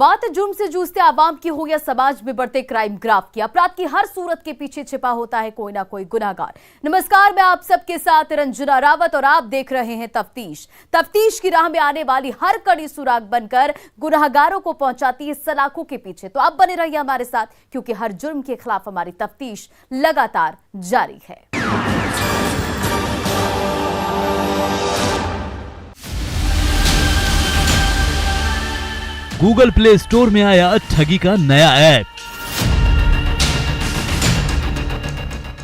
बात जुर्म से जूझते आवाम की हो या समाज में बढ़ते क्राइम ग्राफ की। अपराध की हर सूरत के पीछे छिपा होता है कोई ना कोई गुनाहगार। नमस्कार, मैं आप सबके साथ रंजना रावत और आप देख रहे हैं तफ्तीश की राह में आने वाली हर कड़ी सुराग बनकर गुनाहगारों को पहुंचाती है सलाखों के पीछे। तो आप बने रहिए हमारे साथ, क्योंकि हर जुर्म के खिलाफ हमारी तफ्तीश लगातार जारी है। गूगल प्ले स्टोर में आया ठगी का नया ऐप।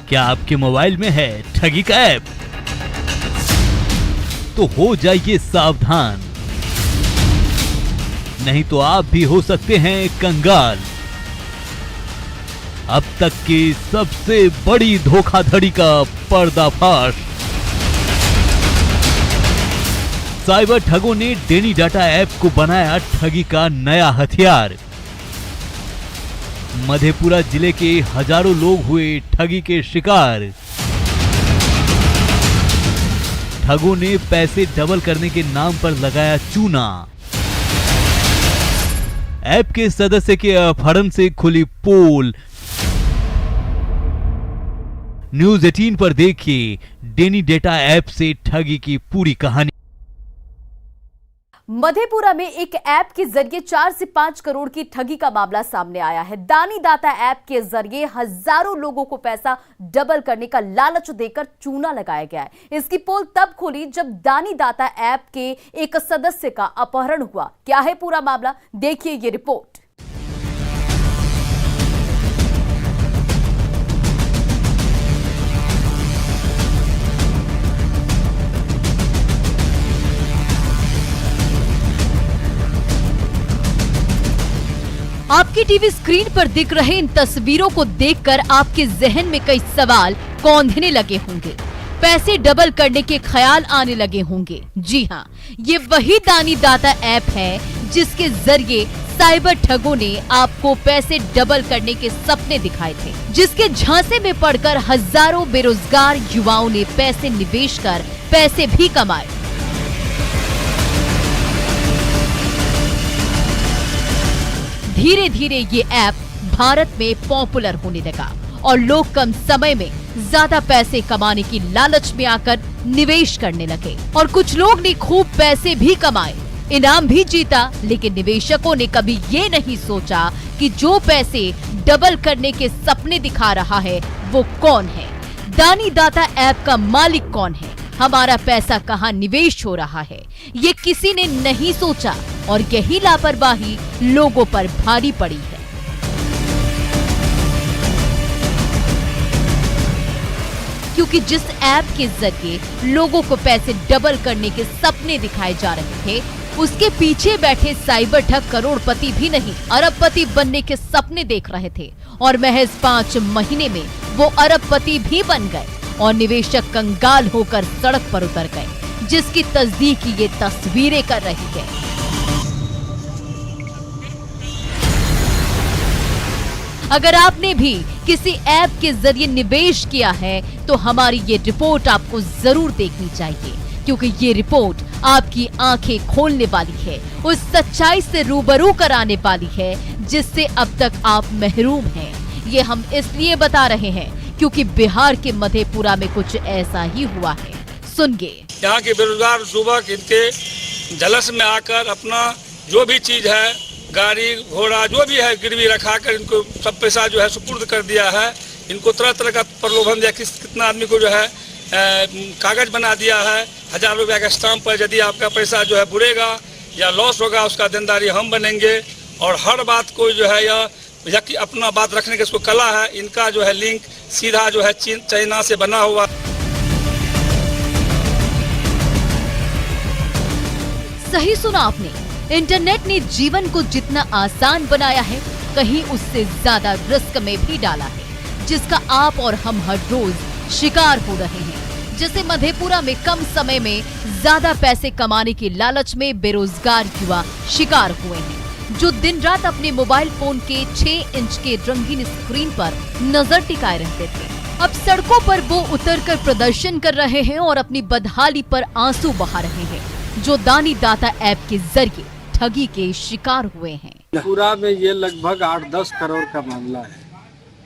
क्या आपके मोबाइल में है ठगी का ऐप? तो हो जाइए सावधान, नहीं तो आप भी हो सकते हैं कंगाल। अब तक की सबसे बड़ी धोखाधड़ी का पर्दाफाश। साइबर ठगों ने डेनी डाटा ऐप को बनाया ठगी का नया हथियार। मधेपुरा जिले के हजारों लोग हुए ठगी के शिकार। ठगों ने पैसे डबल करने के नाम पर लगाया चूना। ऐप के सदस्य के अपहरण से खुली पोल। न्यूज 18 पर देखिए डेनी डाटा ऐप से ठगी की पूरी कहानी। मधेपुरा में एक ऐप के जरिए 4 से 5 करोड़ की ठगी का मामला सामने आया है। दानी दाता ऐप के जरिए हजारों लोगों को पैसा डबल करने का लालच देकर चूना लगाया गया है। इसकी पोल तब खुली जब दानी दाता ऐप के एक सदस्य का अपहरण हुआ। क्या है पूरा मामला, देखिए ये रिपोर्ट। आपकी टीवी स्क्रीन पर दिख रहे इन तस्वीरों को देखकर आपके जहन में कई सवाल कौंधने लगे होंगे, पैसे डबल करने के ख्याल आने लगे होंगे। जी हाँ, ये वही दानी दाता ऐप है जिसके जरिए साइबर ठगों ने आपको पैसे डबल करने के सपने दिखाए थे, जिसके झांसे में पड़कर हजारों बेरोजगार युवाओं ने पैसे निवेश कर पैसे भी कमाए। धीरे धीरे ये ऐप भारत में पॉपुलर होने लगा और लोग कम समय में ज्यादा पैसे कमाने की लालच में आकर निवेश करने लगे और कुछ लोग ने खूब पैसे भी कमाए, इनाम भी जीता। लेकिन निवेशकों ने कभी ये नहीं सोचा कि जो पैसे डबल करने के सपने दिखा रहा है वो कौन है, दानी दाता ऐप का मालिक कौन है, हमारा पैसा कहां निवेश हो रहा है, ये किसी ने नहीं सोचा और यही लापरवाही लोगों पर भारी पड़ी है। क्योंकि जिस ऐप के जरिए लोगों को पैसे डबल करने के सपने दिखाए जा रहे थे, उसके पीछे बैठे साइबर ठग करोड़पति भी नहीं अरबपति बनने के सपने देख रहे थे और महज 5 महीने में वो अरबपति भी बन गए और निवेशक कंगाल होकर सड़क पर उतर गए, जिसकी तस्दीक ये तस्वीरें कर रही है। अगर आपने भी किसी ऐप के जरिए निवेश किया है तो हमारी ये रिपोर्ट आपको जरूर देखनी चाहिए, क्योंकि ये रिपोर्ट आपकी आंखें खोलने वाली है, उस सच्चाई से रूबरू कराने वाली है जिससे अब तक आप महरूम हैं। ये हम इसलिए बता रहे हैं क्योंकि बिहार के मधेपुरा में कुछ ऐसा ही हुआ है। सुनिए। यहाँ के बेरोजगार युवक इनके झलस में आकर अपना जो भी चीज है, गाड़ी घोड़ा जो भी है, गिरवी रखाकर इनको सब पैसा जो है सुपुर्द कर दिया है। इनको तरह तरह का प्रलोभन दिया, कितना आदमी को जो है कागज बना दिया है 1000 रुपया का स्टाम्प पर, यदि आपका पैसा जो है बुड़ेगा या लॉस होगा उसका देनदारी हम बनेंगे। और हर बात को जो है या कि अपना बात रखने की इसको कला है। इनका जो है लिंक सीधा जो है चाइना से बना हुआ। सही सुना आपने, इंटरनेट ने जीवन को जितना आसान बनाया है, कहीं उससे ज्यादा रिस्क में भी डाला है, जिसका आप और हम हर रोज शिकार हो रहे हैं। जैसे मधेपुरा में कम समय में ज्यादा पैसे कमाने की लालच में बेरोजगार युवा शिकार हुए हैं, जो दिन रात अपने मोबाइल फोन के 6 इंच के रंगीन स्क्रीन पर नजर टिकाए रहते थे। अब सड़कों पर वो उतरकर प्रदर्शन कर रहे हैं और अपनी बदहाली पर आंसू बहा रहे हैं, जो दानी दाता ऐप के जरिए ठगी के शिकार हुए हैं। पूरा में ये लगभग 8-10 करोड़ का मामला है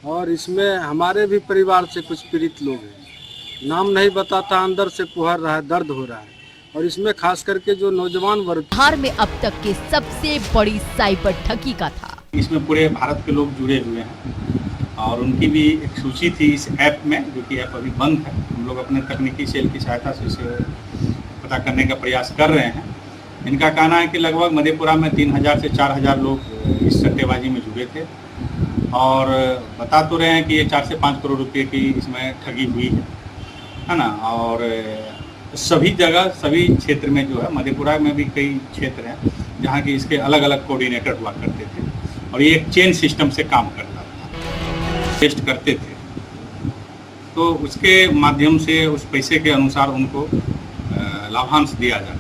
और इसमें हमारे भी परिवार से कुछ पीड़ित लोग हैं। नाम नहीं बताता, अंदर से कुहर रहा है, दर्द हो रहा है और इसमें खास करके जो नौजवान वर्ग बिहार में अब तक के सबसे बड़ी साइबर ठगी का था। इसमें पूरे भारत के लोग जुड़े हुए हैं और उनकी भी एक सूची थी इस ऐप में, जो कि ऐप अभी बंद है। हम लोग अपने तकनीकी सेल की सहायता से इसे पता करने का प्रयास कर रहे हैं। इनका कहना है कि लगभग मधेपुरा में 3000 से 4000 लोग इस सट्टेबाजी में जुड़े थे और बता तो रहे हैं कि ये 4 से 5 करोड़ रुपए की इसमें ठगी हुई है ना। और सभी जगह, सभी क्षेत्र में जो है, मधेपुरा में भी कई क्षेत्र हैं जहाँ की इसके अलग अलग कोऑर्डिनेटर हुआ करते थे और ये एक चेन सिस्टम से काम करता था, टेस्ट करते थे तो उसके माध्यम से उस पैसे के अनुसार उनको लाभांश दिया जाता था।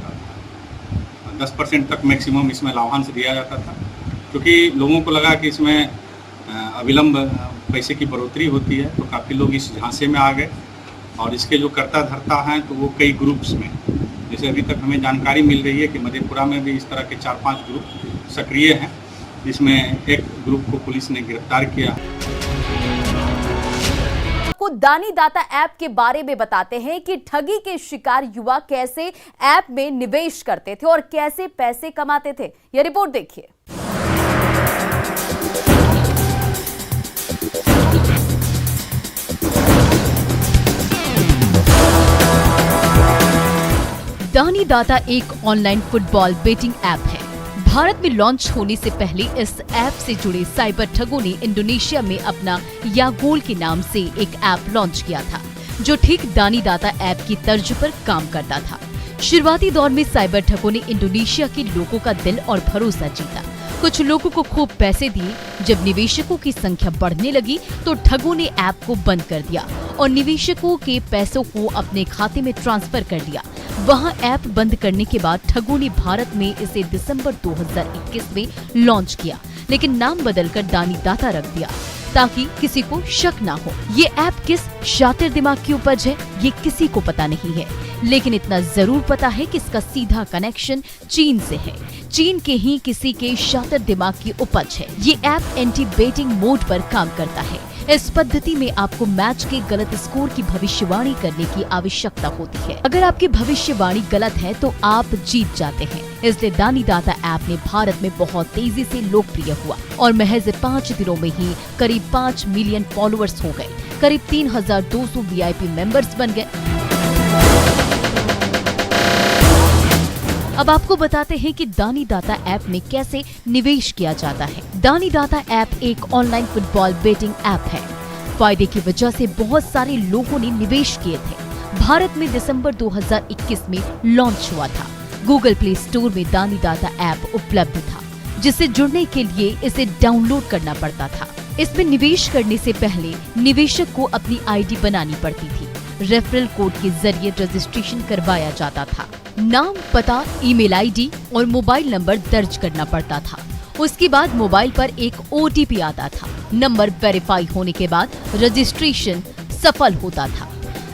10% तक मैक्सिमम इसमें लाभांश दिया जाता था, क्योंकि लोगों को लगा कि इसमें अविलंब पैसे की बढ़ोतरी होती है, तो काफ़ी लोग इस झांसे में आ गए और इसके जो कर्ता धर्ता हैं तो वो कई ग्रुप्स में, जैसे अभी तक हमें जानकारी मिल रही है कि मधेपुरा में भी इस तरह के 4-5 ग्रुप सक्रिय हैं, जिसमें एक ग्रुप को पुलिस ने गिरफ्तार किया। को दानी दाता ऐप के बारे में बताते हैं कि ठगी के शिकार युवा कैसे ऐप में निवेश करते थे और कैसे पैसे कमाते थे। यह रिपोर्ट देखिए। दानी दाता एक ऑनलाइन फुटबॉल बेटिंग ऐप है। भारत में लॉन्च होने से पहले इस ऐप से जुड़े साइबर ठगों ने इंडोनेशिया में अपना यागोल के नाम से एक ऐप लॉन्च किया था, जो ठीक दानी दाता ऐप की तर्ज पर काम करता था। शुरुआती दौर में साइबर ठगों ने इंडोनेशिया के लोगों का दिल और भरोसा जीता। कुछ लोगों को खूब पैसे दिए। जब निवेशकों की संख्या बढ़ने लगी तो ठगों ने ऐप को बंद कर दिया और निवेशकों के पैसों को अपने खाते में ट्रांसफर कर दिया। वहां ऐप बंद करने के बाद ठगों ने भारत में इसे दिसंबर 2021 में लॉन्च किया, लेकिन नाम बदलकर दानी दाता रख दिया ताकि किसी को शक ना हो। ये ऐप किस शातिर दिमाग की उपज है, ये किसी को पता नहीं है, लेकिन इतना जरूर पता है कि इसका सीधा कनेक्शन चीन से है। चीन के ही किसी के शातिर दिमाग की उपज है। ये ऐप एंटी बेटिंग मोड पर काम करता है। इस पद्धति में आपको मैच के गलत स्कोर की भविष्यवाणी करने की आवश्यकता होती है। अगर आपकी भविष्यवाणी गलत है तो आप जीत जाते हैं। इसलिए दानी दाता ऐप ने भारत में बहुत तेजी से लोकप्रिय हुआ और महज 5 दिनों में ही करीब 5 मिलियन फॉलोअर्स हो गए। करीब 3200 VIP मेंबर्स बन गए। अब आपको बताते हैं कि दानी दाता ऐप में कैसे निवेश किया जाता है। दानी दाता ऐप एक ऑनलाइन फुटबॉल बेटिंग ऐप है। फायदे की वजह से बहुत सारे लोगों ने निवेश किए थे। भारत में दिसंबर 2021 में लॉन्च हुआ था। गूगल प्ले स्टोर में दानी दाता ऐप उपलब्ध था, जिससे जुड़ने के लिए इसे डाउनलोड करना पड़ता था। इसमें निवेश करने से पहले निवेशक को अपनी ID बनानी पड़ती थी। रेफरल कोड के जरिए रजिस्ट्रेशन करवाया जाता था। नाम, पता, ईमेल ID और मोबाइल नंबर दर्ज करना पड़ता था। उसके बाद मोबाइल पर एक OTP आता था। नंबर वेरीफाई होने के बाद रजिस्ट्रेशन सफल होता था।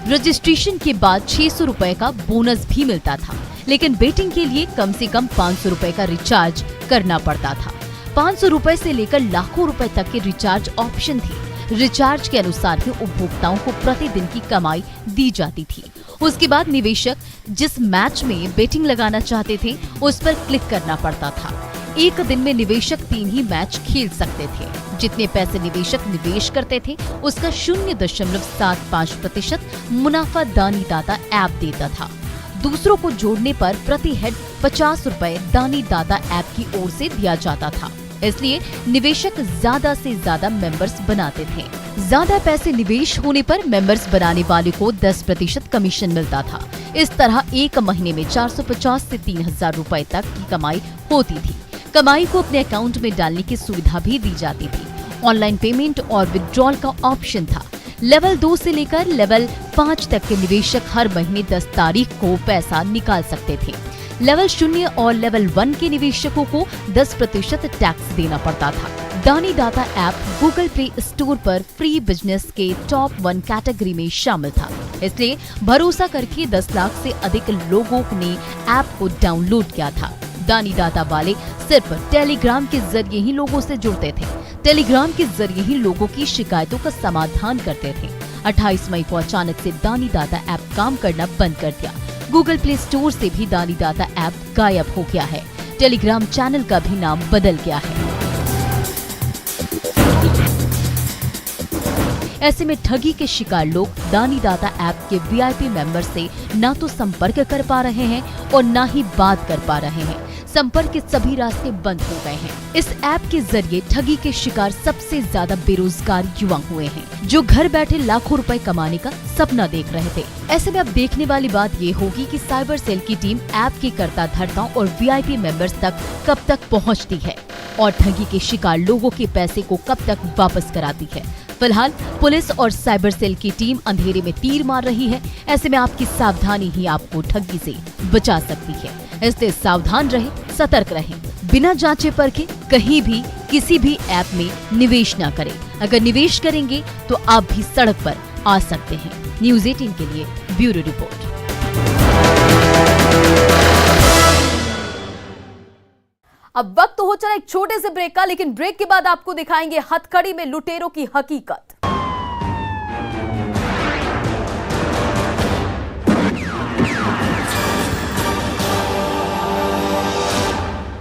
रजिस्ट्रेशन के बाद 600 रुपए का बोनस भी मिलता था, लेकिन बेटिंग के लिए कम से कम 500 रुपए का रिचार्ज करना पड़ता था। 500 रुपए से लेकर लाखों रुपए तक के रिचार्ज ऑप्शन थे। रिचार्ज के अनुसार ही उपभोक्ताओं को प्रतिदिन की कमाई दी जाती थी। उसके बाद निवेशक जिस मैच में बेटिंग लगाना चाहते थे उस पर क्लिक करना पड़ता था। एक दिन में निवेशक 3 ही मैच खेल सकते थे। जितने पैसे निवेशक निवेश करते थे उसका 0.75% मुनाफा दानी दाता ऐप देता था। दूसरों को जोड़ने पर प्रति हेड 50 रुपए दानी दाता ऐप की ओर से दिया जाता था। इसलिए निवेशक ज्यादा से ज्यादा मेंबर्स बनाते थे। ज्यादा पैसे निवेश होने पर मेंबर्स बनाने वाले को 10% कमीशन मिलता था। इस तरह एक महीने में 450 से 3000 रुपए तक की कमाई होती थी। कमाई को अपने अकाउंट में डालने की सुविधा भी दी जाती थी। ऑनलाइन पेमेंट और विड्रॉल का ऑप्शन था। लेवल 2 से लेकर लेवल 5 तक के निवेशक हर महीने 10 तारीख को पैसा निकाल सकते थे। लेवल 0 और लेवल 1 के निवेशकों को 10% टैक्स देना पड़ता था। दानी दाता ऐप गूगल प्ले स्टोर पर फ्री बिजनेस के टॉप 1 कैटेगरी में शामिल था। इसलिए भरोसा करके 10 लाख से अधिक लोगों ने ऐप को डाउनलोड किया था। दानीदाता वाले सिर्फ टेलीग्राम के जरिए ही लोगों से जुड़ते थे। टेलीग्राम के जरिए ही लोगों की शिकायतों का समाधान करते थे। 28 मई को अचानक से दानीदाता ऐप काम करना बंद कर दिया। गूगल प्ले स्टोर से भी दानीदाता ऐप गायब हो गया है। टेलीग्राम चैनल का भी नाम बदल गया है। ऐसे में ठगी के शिकार लोग दानीदाता ऐप के वीआईपी मेंबर से ना तो संपर्क कर पा रहे हैं और ना ही बात कर पा रहे हैं। संपर्क के सभी रास्ते बंद हो गए हैं। इस ऐप के जरिए ठगी के शिकार सबसे ज्यादा बेरोजगार युवा हुए हैं, जो घर बैठे लाखों रुपए कमाने का सपना देख रहे थे। ऐसे में अब देखने वाली बात ये होगी कि साइबर सेल की टीम ऐप की कर्ता धर्ता और वीआईपी मेंबर्स तक कब तक पहुंचती है और ठगी के शिकार लोगों के पैसे को कब तक वापस कराती है। फिलहाल पुलिस और साइबर सेल की टीम अंधेरे में तीर मार रही है। ऐसे में आपकी सावधानी ही आपको ठगी से बचा सकती है। इसलिए सावधान रहें, सतर्क रहें, बिना जांचे परखे कहीं भी किसी भी ऐप में निवेश न करें। अगर निवेश करेंगे तो आप भी सड़क पर आ सकते हैं। न्यूज़ 18 के लिए ब्यूरो रिपोर्ट। अब वक्त हो चला एक छोटे से ब्रेक का, लेकिन ब्रेक के बाद आपको दिखाएंगे हथकड़ी में लुटेरों की हकीकत।